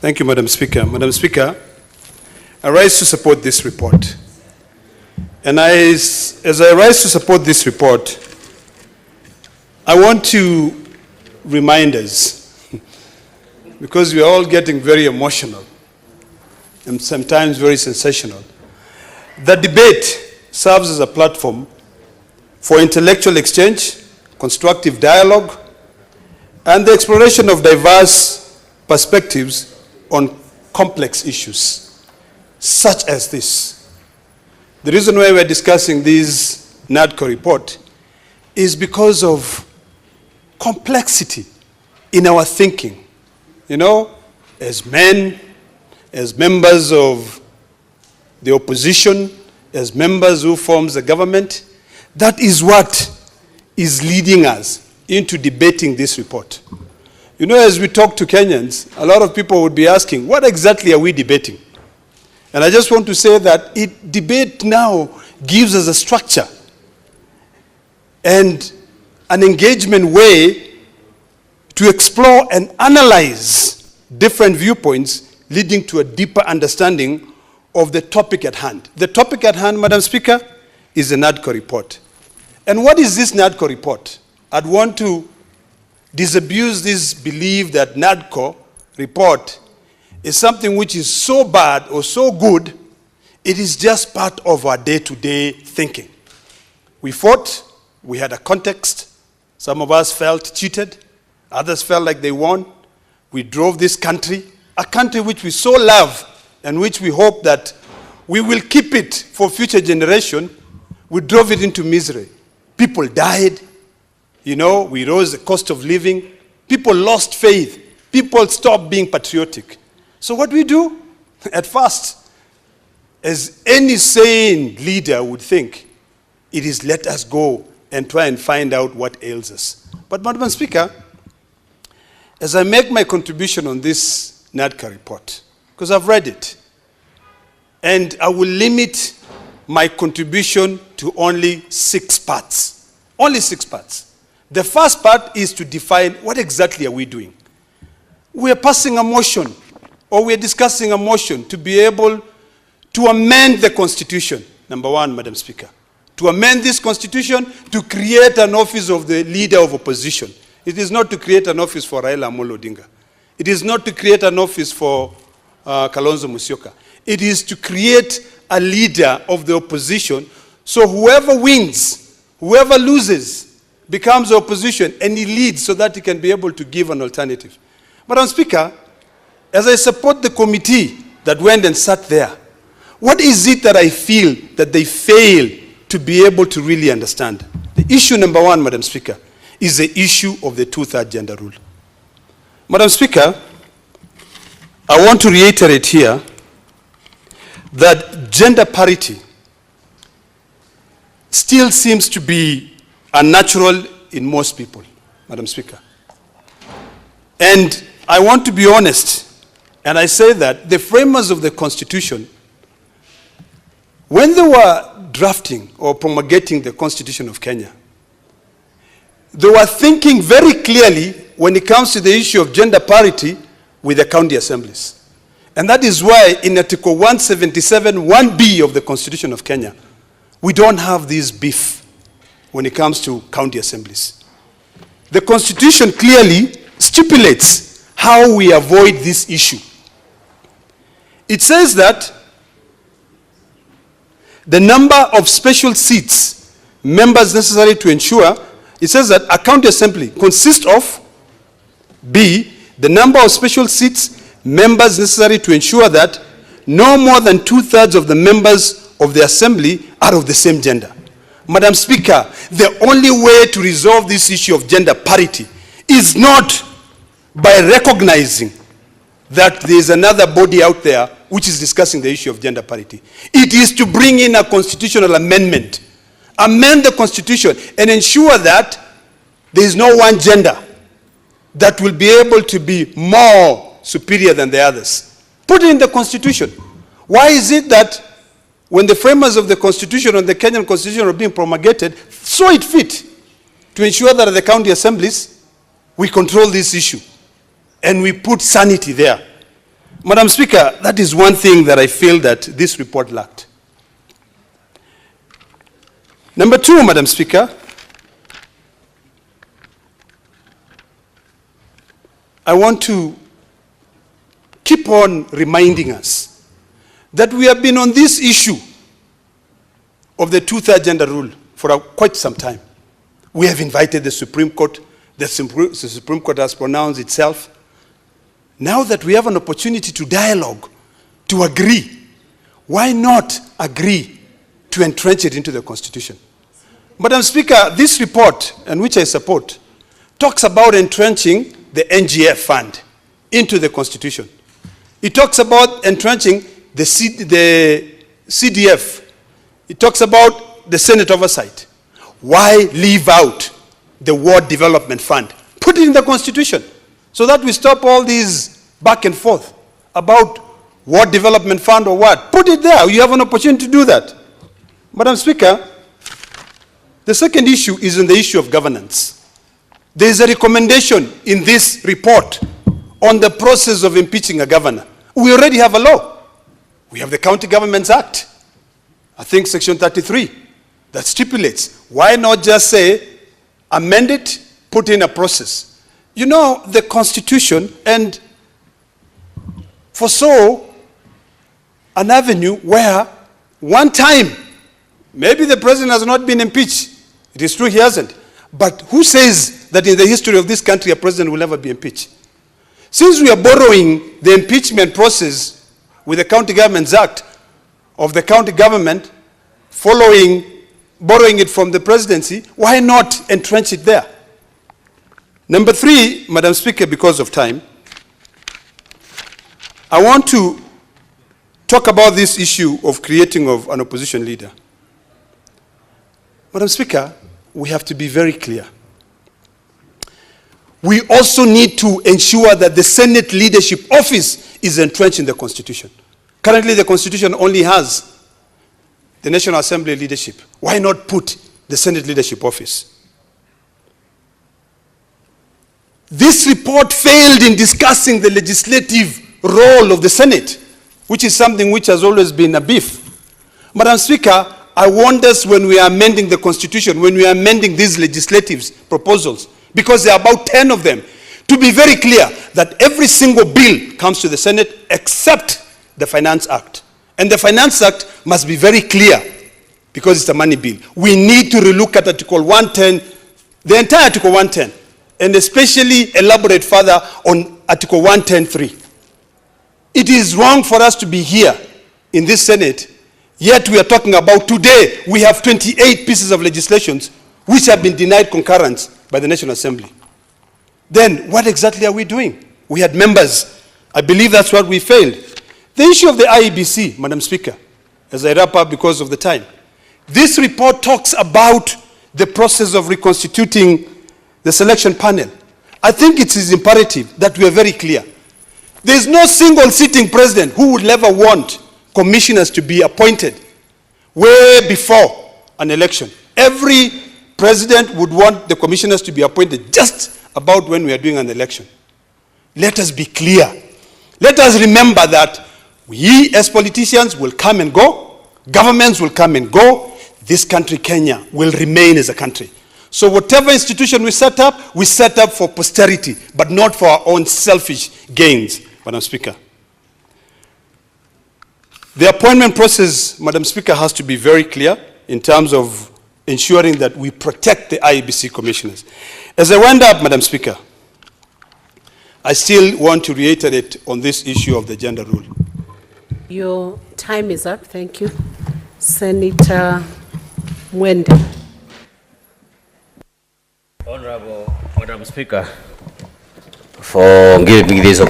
Thank you, Madam Speaker. Madam Speaker, I rise to support this report. And as I rise to support this report, I want to remind us, because we are all getting very emotional and sometimes very sensational, that debate serves as a platform for intellectual exchange, constructive dialogue, and the exploration of diverse perspectives on complex issues, such as this. The reason why we're discussing this Nadco report is because of complexity in our thinking. You know, as men, as members of the opposition, as members who forms the government, that is what is leading us into debating this report. You know, as we talk to Kenyans, a lot of people would be asking, what exactly are we debating? And I just want to say that debate now gives us a structure and an engagement way to explore and analyze different viewpoints, leading to a deeper understanding of the topic at hand. The topic at hand, Madam Speaker, is the Nadco report. And what is this Nadco report? I'd want to disabuse this belief that Nadco report is something which is so bad or so good, it is just part of our day-to-day thinking. We fought, we had a context. Some of us felt cheated, others felt like they won. We drove this country, a country which we so love and which we hope that we will keep it for future generation. We drove it into misery. People died. You know, we rose the cost of living. People lost faith. People stopped being patriotic. So what we do? At first, as any sane leader would think, it is let us go and try and find out what ails us. But Madam Speaker, as I make my contribution on this Nadco report, because I've read it, and I will limit my contribution to only 6 parts. Only 6 parts. The first part is to define what exactly are we doing. We are passing a motion, or we are discussing a motion to be able to amend the Constitution. Number one, Madam Speaker. To amend this Constitution to create an office of the leader of opposition. It is not to create an office for Raila Amolo Odinga. It is not to create an office for Kalonzo Musyoka. It is to create a leader of the opposition, so whoever wins, whoever loses, becomes the opposition, and he leads so that he can be able to give an alternative. Madam Speaker, as I support the committee that went and sat there, what is it that I feel that they fail to be able to really understand? The issue number one, Madam Speaker, is the issue of the 2/3 gender rule. Madam Speaker, I want to reiterate here that gender parity still seems to be unnatural in most people, Madam Speaker. And I want to be honest, and I say that the framers of the Constitution, when they were drafting or promulgating the Constitution of Kenya, they were thinking very clearly when it comes to the issue of gender parity with the county assemblies. And that is why in Article 177, 1B of the Constitution of Kenya, we don't have this beef when it comes to county assemblies. The Constitution clearly stipulates how we avoid this issue. It says that the number of special seats, members necessary to ensure, it says that a county assembly consists of, B, the number of special seats, members necessary to ensure that no more than 2/3 of the members of the assembly are of the same gender. Madam Speaker, the only way to resolve this issue of gender parity is not by recognizing that there is another body out there which is discussing the issue of gender parity. It is to bring in a constitutional amendment, amend the Constitution, and ensure that there is no one gender that will be able to be more superior than the others. Put it in the Constitution. Why is it that when the framers of the Constitution and the Kenyan Constitution are being promulgated, saw it fit to ensure that at the county assemblies, we control this issue and we put sanity there? Madam Speaker, that is one thing that I feel that this report lacked. Number two, Madam Speaker, I want to keep on reminding us that we have been on this issue of the two-third gender rule for quite some time. We have invited the Supreme Court. The Supreme Court has pronounced itself. Now that we have an opportunity to dialogue, to agree, why not agree to entrench it into the Constitution? Madam Speaker, this report, and which I support, talks about entrenching the NGF fund into the Constitution. It talks about entrenching the CDF. It talks about the Senate oversight. Why leave out the Ward Development Fund? Put it in the Constitution so that we stop all these back and forth about Ward Development Fund or what. Put it there. You have an opportunity to do that. Madam Speaker, the second issue is on the issue of governance. There is a recommendation in this report on the process of impeaching a governor. We already have a law. We have the County Governments Act, I think Section 33, that stipulates. Why not just say, amend it, put in a process? You know, the Constitution, and foresaw an avenue where one time, maybe the president has not been impeached. It is true he hasn't. But who says that in the history of this country a president will never be impeached? Since we are borrowing the impeachment process with the County Governments Act of the county government, borrowing it from the presidency, why not entrench it there? Number three, Madam Speaker, because of time, I want to talk about this issue of creating of an opposition leader. Madam Speaker, we have to be very clear. We also need to ensure that the Senate leadership office is entrenched in the Constitution. Currently, the Constitution only has the National Assembly leadership. Why not put the Senate leadership office? This report failed in discussing the legislative role of the Senate, which is something which has always been a beef. Madam Speaker, I want us, when we are amending the Constitution, when we are amending these legislative proposals, because there are about 10 of them, to be very clear that every single bill comes to the Senate except the Finance Act. And the Finance Act must be very clear because it's a money bill. We need to relook at Article 110, the entire Article 110, and especially elaborate further on Article 110(3). It is wrong for us to be here in this Senate, yet we are talking about today, we have 28 pieces of legislation which have been denied concurrence by the National Assembly. Then what exactly are we doing? We had members. I believe that's what we failed. The issue of the IEBC, Madam Speaker, as I wrap up because of the time. This report talks about the process of reconstituting the selection panel. I think it is imperative that we are very clear. There is no single sitting president who would ever want commissioners to be appointed way before an election. Every president would want the commissioners to be appointed just about when we are doing an election. Let us be clear. Let us remember that we as politicians will come and go, governments will come and go, this country, Kenya, will remain as a country. So whatever institution we set up for posterity, but not for our own selfish gains, Madam Speaker. The appointment process, Madam Speaker, has to be very clear in terms of ensuring that we protect the IEBC commissioners. As I wind up, Madam Speaker, I still want to reiterate on this issue of the gender rule. Your time is up. Thank you. Senator Mwende. Honorable Madam Speaker, for giving me this opportunity.